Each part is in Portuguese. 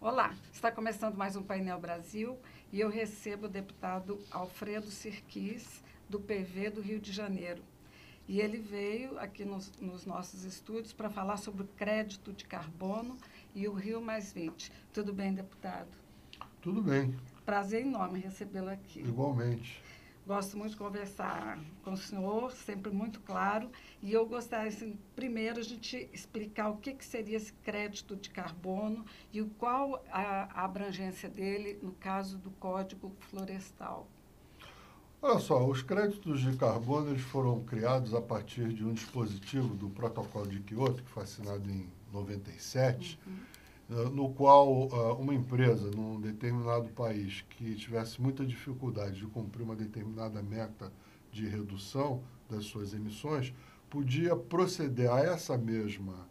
Olá, está começando mais um Painel Brasil e eu recebo o deputado Alfredo Sirquis, do PV do Rio de Janeiro. E ele veio aqui nos nossos estúdios para falar sobre o crédito de carbono e o Rio+20. Tudo bem, deputado? Tudo bem. Prazer enorme recebê-lo aqui. Igualmente. Gosto muito de conversar com o senhor, sempre muito claro. E eu gostaria, assim, primeiro, a gente explicar o que seria esse crédito de carbono e qual a abrangência dele no caso do Código Florestal. Olha só, os créditos de carbono eles foram criados a partir de um dispositivo do Protocolo de Quioto, que foi assinado em 97, no qual uma empresa num determinado país que tivesse muita dificuldade de cumprir uma determinada meta de redução das suas emissões, podia proceder a essa mesma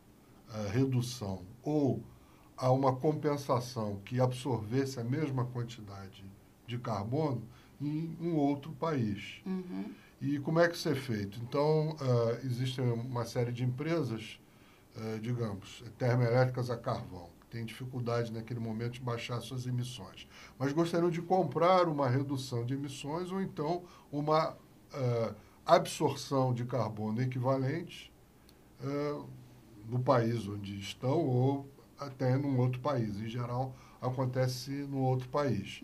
redução ou a uma compensação que absorvesse a mesma quantidade de carbono em um outro país. E como é que isso é feito? Então, existem uma série de empresas, digamos, termoelétricas a carvão, que têm dificuldade naquele momento de baixar suas emissões, mas gostariam de comprar uma redução de emissões ou então uma absorção de carbono equivalente no país onde estão ou até num outro país. Em geral, acontece no outro país.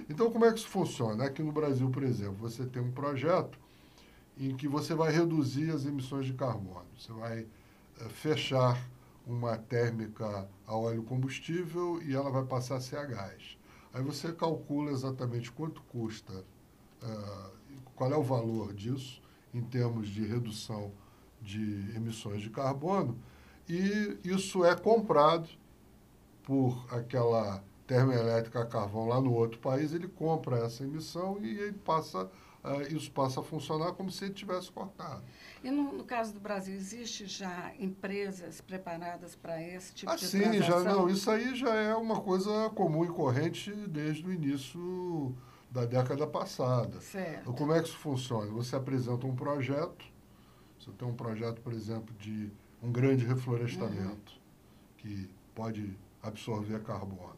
Então, como é que isso funciona? Aqui no Brasil, por exemplo, você tem um projeto em que você vai reduzir as emissões de carbono. Você vai fechar uma térmica a óleo combustível e ela vai passar a ser a gás. Aí você calcula exatamente quanto custa, qual é o valor disso em termos de redução de emissões de carbono, e isso é comprado por aquela termoelétrica a carvão lá no outro país, ele compra essa emissão e ele isso passa a funcionar como se ele tivesse cortado. E no caso do Brasil, existe já empresas preparadas para esse tipo de Sim, transação? isso aí já é uma coisa comum e corrente desde o início da década passada. Certo. Como é que isso funciona? Você apresenta um projeto, você tem um projeto, por exemplo, de um grande reflorestamento, que pode absorver carbono.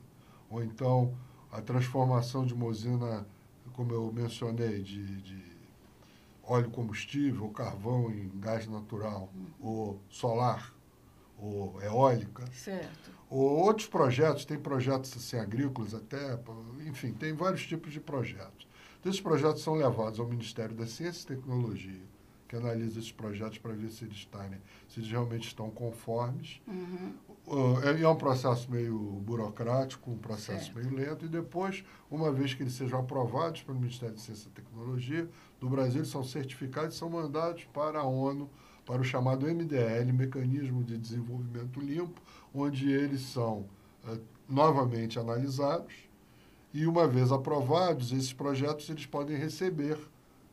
Ou então, a transformação de uma usina, como eu mencionei, de óleo combustível, carvão em gás natural, ou solar, ou eólica. Certo. Ou outros projetos, tem projetos assim, agrícolas até, enfim, tem vários tipos de projetos. Então, esses projetos são levados ao Ministério da Ciência e Tecnologia, que analisa esses projetos para ver se eles realmente estão conformes. É um processo meio burocrático, um processo meio lento, e depois, uma vez que eles sejam aprovados pelo Ministério da Ciência e Tecnologia do Brasil, eles são certificados e são mandados para a ONU, para o chamado MDL, Mecanismo de Desenvolvimento Limpo, onde eles são novamente analisados, e uma vez aprovados, esses projetos eles podem receber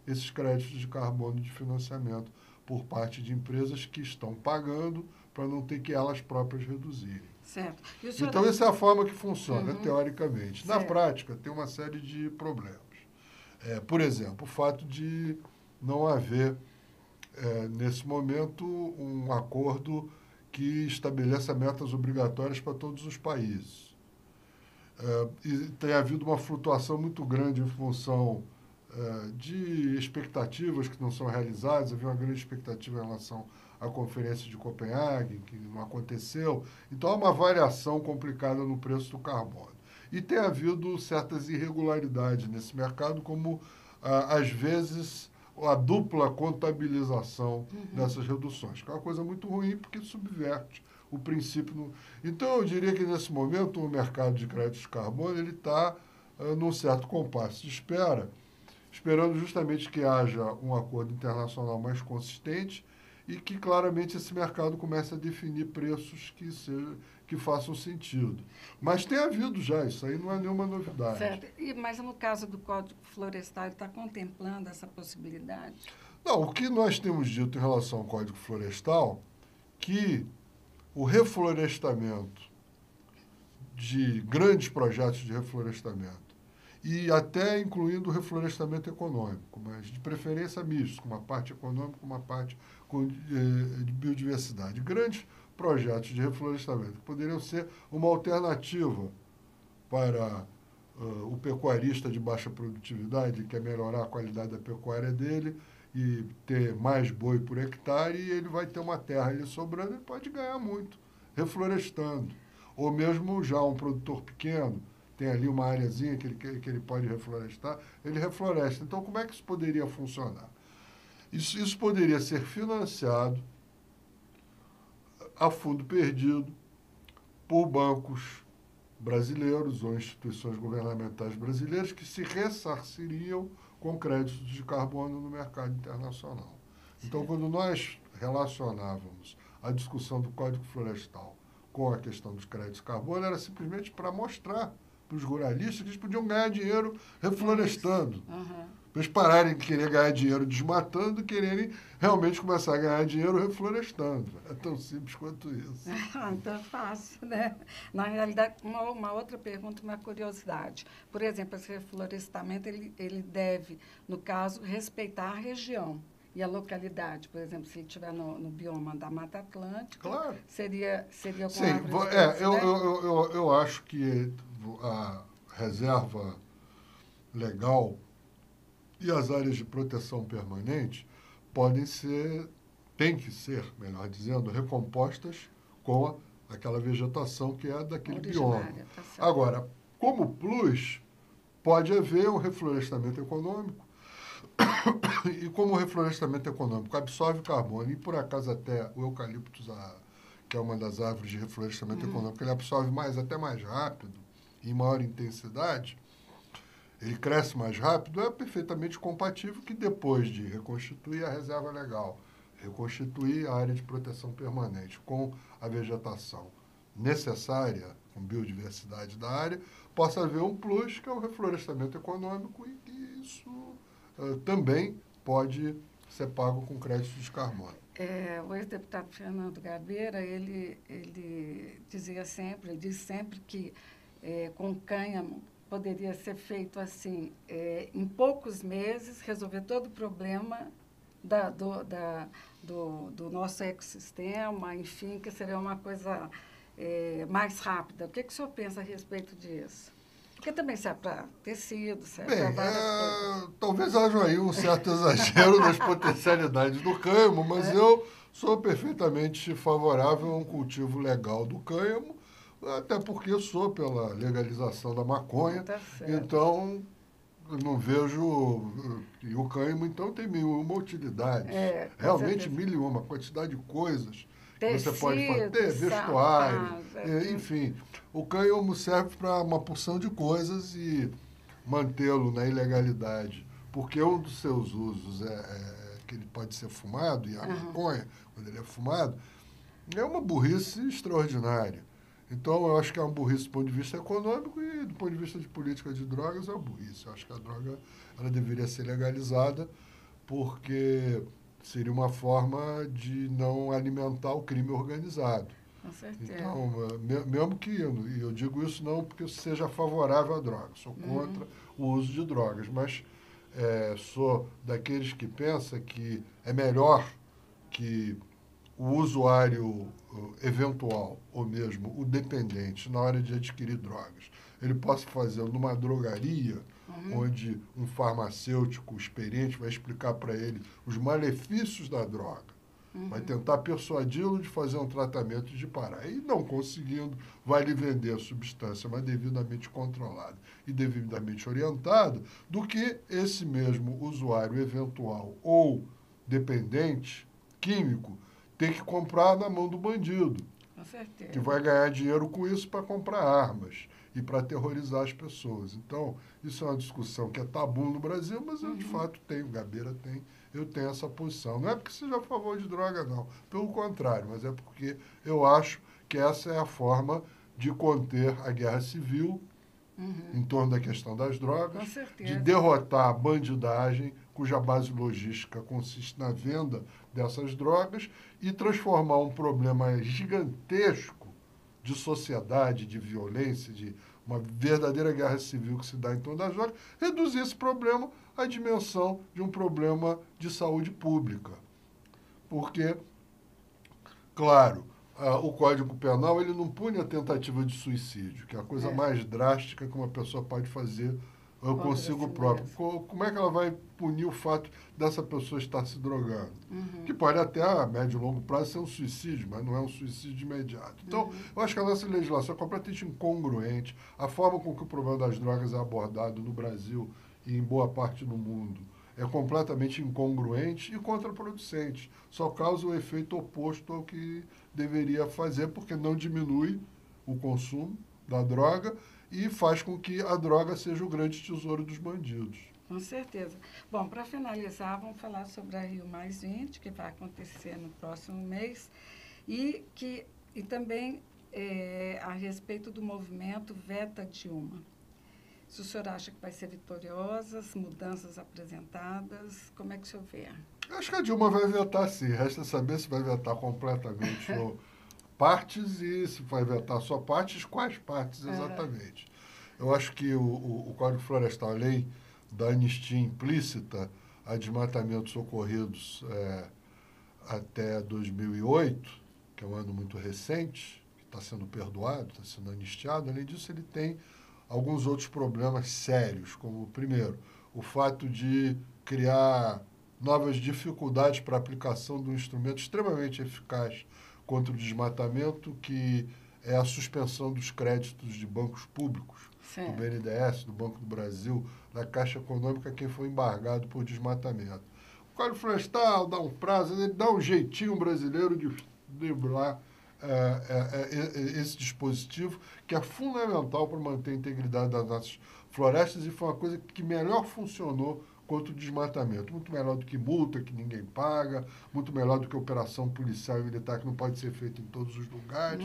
esses créditos de carbono de financiamento por parte de empresas que estão pagando para não ter que elas próprias reduzirem. Certo. Então, essa é a forma que funciona, teoricamente. Na Certo. prática, tem uma série de problemas. Por exemplo, o fato de não haver, nesse momento, um acordo que estabeleça metas obrigatórias para todos os países. E tem havido uma flutuação muito grande em função de expectativas que não são realizadas. Havia uma grande expectativa em relação à Conferência de Copenhague, que não aconteceu. Então, há uma variação complicada no preço do carbono. E tem havido certas irregularidades nesse mercado, como, às vezes, a dupla contabilização dessas reduções, que é uma coisa muito ruim, porque subverte o princípio. Então, eu diria que, nesse momento, o mercado de créditos de carbono está num certo compasso de espera, esperando justamente que haja um acordo internacional mais consistente e que, claramente, esse mercado comece a definir preços que façam sentido. Mas tem havido já, isso aí não é nenhuma novidade. Certo. Mas no caso do Código Florestal, ele está contemplando essa possibilidade? Não, o que nós temos dito em relação ao Código Florestal, que o reflorestamento de grandes projetos de reflorestamento, e até incluindo o reflorestamento econômico, mas de preferência misto, com uma parte econômica e uma parte de biodiversidade. Grandes projetos de reflorestamento que poderiam ser uma alternativa para o pecuarista de baixa produtividade, que quer melhorar a qualidade da pecuária dele e ter mais boi por hectare, e ele vai ter uma terra ali sobrando, ele pode ganhar muito, reflorestando. Ou mesmo já um produtor pequeno, tem ali uma areazinha que ele pode reflorestar, ele refloresta. Então, como é que isso poderia funcionar? Isso poderia ser financiado a fundo perdido por bancos brasileiros ou instituições governamentais brasileiras que se ressarciriam com créditos de carbono no mercado internacional. Então, quando nós relacionávamos a discussão do Código Florestal com a questão dos créditos de carbono, era simplesmente para mostrar para os ruralistas que eles podiam ganhar dinheiro reflorestando. Para eles pararem de querer ganhar dinheiro desmatando e quererem realmente começar a ganhar dinheiro reflorestando. É tão simples quanto isso. Então é fácil, né? Na realidade, uma outra pergunta, uma curiosidade. Por exemplo, esse reflorestamento, ele deve, no caso, respeitar a região e a localidade. Por exemplo, se ele estiver no bioma da Mata Atlântica, claro, seria com sim, árvores eu acho que a reserva legal e as áreas de proteção permanente têm que ser, melhor dizendo, recompostas com aquela vegetação que é daquele bioma. Tá. Agora, como plus, pode haver um reflorestamento econômico, e como o reflorestamento econômico absorve carbono, e por acaso até o eucaliptus, que é uma das árvores de reflorestamento econômico, ele absorve até mais rápido, em maior intensidade, ele cresce mais rápido, é perfeitamente compatível que depois de reconstituir a reserva legal, reconstituir a área de proteção permanente com a vegetação necessária, com biodiversidade da área, possa haver um plus, que é o reflorestamento econômico, e que isso também pode ser pago com crédito de carbono. O ex-deputado Fernando Gabeira, ele diz sempre que com cânhamo poderia ser feito assim, em poucos meses, resolver todo o problema do nosso ecossistema, enfim, que seria uma coisa mais rápida. O que o senhor pensa a respeito disso? Porque também serve para tecido, serve para várias coisas. Talvez haja aí um certo exagero nas potencialidades do cânhamo, mas eu sou perfeitamente favorável a um cultivo legal do cânhamo, até porque eu sou pela legalização da maconha. Tá certo. Então, eu não vejo... E o cânhamo, então, tem mil e uma utilidades. Realmente, mil e uma, quantidade de coisas que você pode fazer, vestuário, enfim. O cânhamo serve para uma porção de coisas, e mantê-lo na ilegalidade, porque um dos seus usos é que ele pode ser fumado, e a maconha, quando ele é fumado, é uma burrice extraordinária. Então, eu acho que é uma burrice do ponto de vista econômico, e do ponto de vista de política de drogas é uma burrice. Eu acho que a droga ela deveria ser legalizada, porque seria uma forma de não alimentar o crime organizado. Com certeza. Então, mesmo que, e eu digo isso não porque eu seja favorável à droga, sou contra o uso de drogas, mas sou daqueles que pensam que é melhor que o usuário eventual, ou mesmo o dependente, na hora de adquirir drogas, ele possa fazer numa drogaria, onde um farmacêutico experiente vai explicar para ele os malefícios da droga, vai tentar persuadi-lo de fazer um tratamento e de parar. E não conseguindo, vai lhe vender a substância, mas devidamente controlada e devidamente orientada, do que esse mesmo usuário eventual ou dependente químico ter que comprar na mão do bandido, Com certeza. que vai ganhar dinheiro com isso para comprar armas e para aterrorizar as pessoas. Então, isso é uma discussão que é tabu no Brasil, mas eu, de fato, tenho, o Gabeira tem, eu tenho essa posição. Não é porque seja a favor de droga, não. Pelo contrário, mas é porque eu acho que essa é a forma de conter a guerra civil em torno da questão das drogas, de derrotar a bandidagem, cuja base logística consiste na venda dessas drogas, e transformar um problema gigantesco de sociedade, de violência, de uma verdadeira guerra civil que se dá em torno das drogas, reduzir esse problema à dimensão de um problema de saúde pública. Porque, claro, o Código Penal ele não pune a tentativa de suicídio, que é a coisa mais drástica que uma pessoa pode fazer consigo próprio. Como é que ela vai punir o fato dessa pessoa estar se drogando? Que pode até, a médio e longo prazo, ser um suicídio, mas não é um suicídio imediato. Então, eu acho que a nossa legislação é completamente incongruente. A forma com que o problema das drogas é abordado no Brasil e em boa parte do mundo é completamente incongruente e contraproducente. Só causa o efeito oposto ao que deveria fazer, porque não diminui o consumo da droga e faz com que a droga seja o grande tesouro dos bandidos. Com certeza. Bom, para finalizar, vamos falar sobre a Rio+20, que vai acontecer no próximo mês, e também a respeito do movimento Veta Dilma. Se o senhor acha que vai ser vitoriosa, as mudanças apresentadas, como é que o senhor vê? Acho que a Dilma vai vetar sim, resta saber se vai vetar completamente ou partes e se vai vetar só partes, quais partes exatamente. Eu acho que o Código Florestal, a lei da anistia implícita a desmatamentos ocorridos até 2008, que é um ano muito recente, que está sendo perdoado, está sendo anistiado. Além disso, ele tem alguns outros problemas sérios, como, primeiro, o fato de criar novas dificuldades para a aplicação de um instrumento extremamente eficaz contra o desmatamento, que é a suspensão dos créditos de bancos públicos, do BNDES, do Banco do Brasil, da Caixa Econômica, quem foi embargado por desmatamento. O Código Florestal dá um prazo, ele dá um jeitinho brasileiro de driblar esse dispositivo, que é fundamental para manter a integridade das nossas florestas, e foi uma coisa que melhor funcionou contra o desmatamento. Muito melhor do que multa, que ninguém paga, muito melhor do que operação policial e militar, que não pode ser feita em todos os lugares.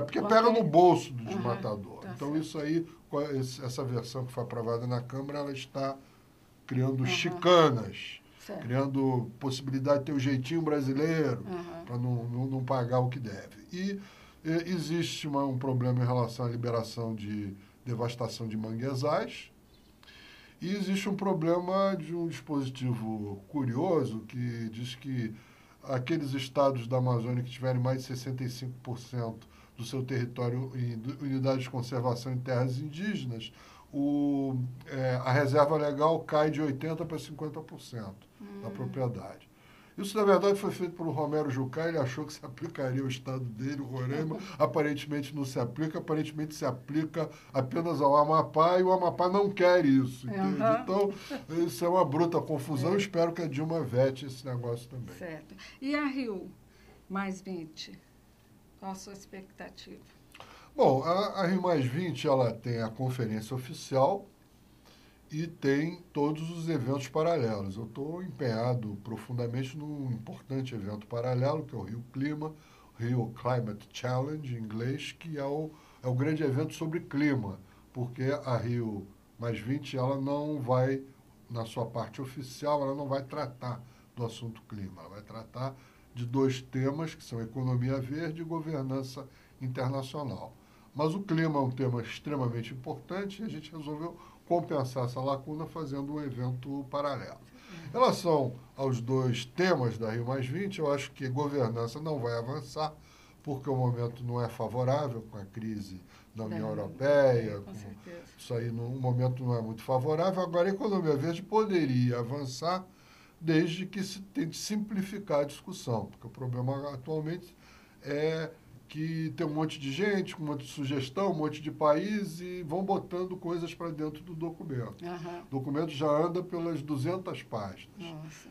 Porque pega no bolso do desmatador. Então, isso aí, essa versão que foi aprovada na Câmara, ela está criando chicanas, criando possibilidade de ter o jeitinho brasileiro, para não pagar o que deve. E existe um problema em relação à liberação de devastação de manguezais. E existe um problema de um dispositivo curioso que diz que aqueles estados da Amazônia que tiverem mais de 65% do seu território em unidades de conservação em terras indígenas, a reserva legal cai de 80% para 50% da propriedade. Isso, na verdade, foi feito pelo Romero Jucá, ele achou que se aplicaria ao estado dele, o Roraima. Aparentemente não se aplica, aparentemente se aplica apenas ao Amapá, e o Amapá não quer isso, entende? Então, isso é uma bruta confusão. Eu espero que a Dilma vete esse negócio também. Certo. E a Rio+20? Qual a sua expectativa? Bom, a Rio+20, ela tem a conferência oficial e tem todos os eventos paralelos. Eu estou empenhado profundamente num importante evento paralelo, que é o Rio Clima, Rio Climate Challenge, em inglês, que é o grande evento sobre clima, porque a Rio+20, ela não vai, na sua parte oficial, ela não vai tratar do assunto clima, ela vai tratar de dois temas, que são economia verde e governança internacional. Mas o clima é um tema extremamente importante e a gente resolveu compensar essa lacuna fazendo um evento paralelo. Em relação aos dois temas da Rio+20, eu acho que governança não vai avançar, porque o momento não é favorável com a crise da União Europeia. Isso aí, no momento não é muito favorável. Agora, a economia verde poderia avançar desde que se tente simplificar a discussão, porque o problema atualmente é que tem um monte de gente, um monte de sugestão, um monte de país, e vão botando coisas para dentro do documento. O documento já anda pelas 200 páginas.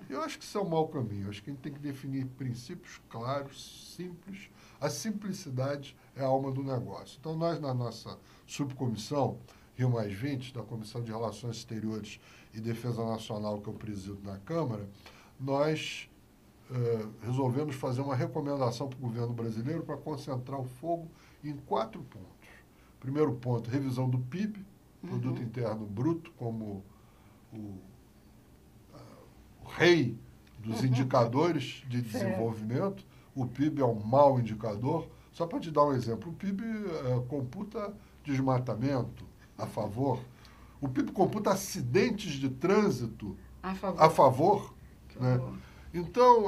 Eu acho que isso é um mau caminho. Eu acho que a gente tem que definir princípios claros, simples. A simplicidade é a alma do negócio. Então, nós, na nossa subcomissão Rio+20, da Comissão de Relações Exteriores e Defesa Nacional, que eu presido na Câmara, nós resolvemos fazer uma recomendação para o governo brasileiro para concentrar o fogo em 4 pontos. Primeiro ponto, revisão do PIB, Produto Interno Bruto, como o rei dos indicadores de desenvolvimento. O PIB é um mau indicador. Só para te dar um exemplo, o PIB computa desmatamento a favor, o PIB computa acidentes de trânsito a favor, né? Então,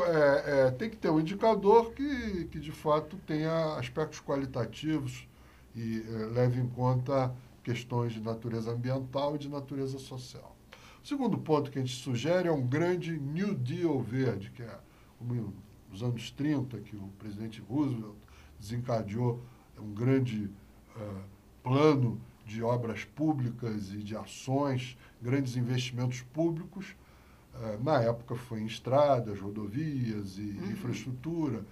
tem que ter um indicador que de fato tenha aspectos qualitativos e leve em conta questões de natureza ambiental e de natureza social. O segundo ponto que a gente sugere é um grande New Deal verde, que é como nos anos 30, que o presidente Roosevelt desencadeou um grande plano de obras públicas e de ações, grandes investimentos públicos. Na época foi em estradas, rodovias e infraestrutura.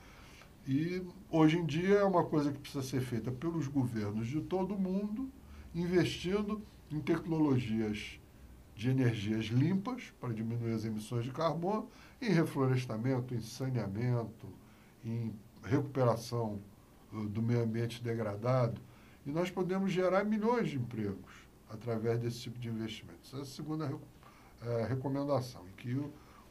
E hoje em dia é uma coisa que precisa ser feita pelos governos de todo o mundo, investindo em tecnologias de energias limpas para diminuir as emissões de carbono, em reflorestamento, em saneamento, em recuperação do meio ambiente degradado. E nós podemos gerar milhões de empregos através desse tipo de investimentos. Essa é a segunda recomendação, em que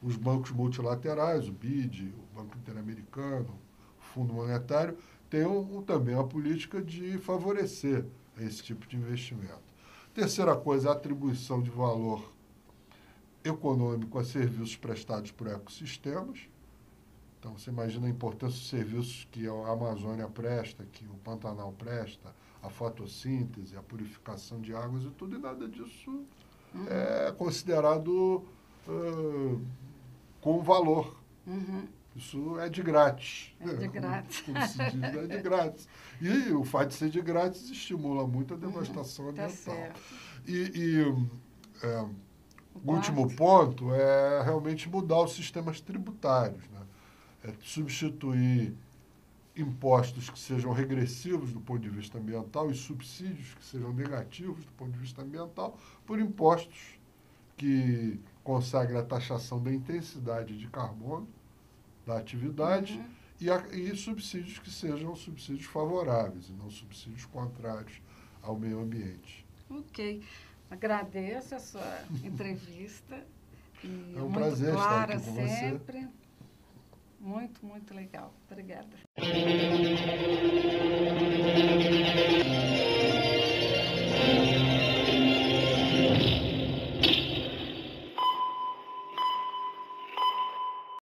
os bancos multilaterais, o BID, o Banco Interamericano, o Fundo Monetário, tenham também a política de favorecer esse tipo de investimento. Terceira coisa, a atribuição de valor econômico a serviços prestados por ecossistemas. Então, você imagina a importância dos serviços que a Amazônia presta, que o Pantanal presta, a fotossíntese, a purificação de águas e tudo, e nada disso é considerado com valor. Isso é de grátis. É de grátis. Como se diz, é de grátis. E o fato de ser de grátis estimula muito a devastação ambiental. Tá certo. O último ponto é realmente mudar os sistemas tributários, né? É substituir impostos que sejam regressivos do ponto de vista ambiental e subsídios que sejam negativos do ponto de vista ambiental por impostos que consagrem a taxação da intensidade de carbono da atividade e subsídios que sejam subsídios favoráveis e não subsídios contrários ao meio ambiente. Ok. Agradeço a sua entrevista. E é um muito prazer clara estar aqui com sempre. você. Muito, muito legal. Obrigada.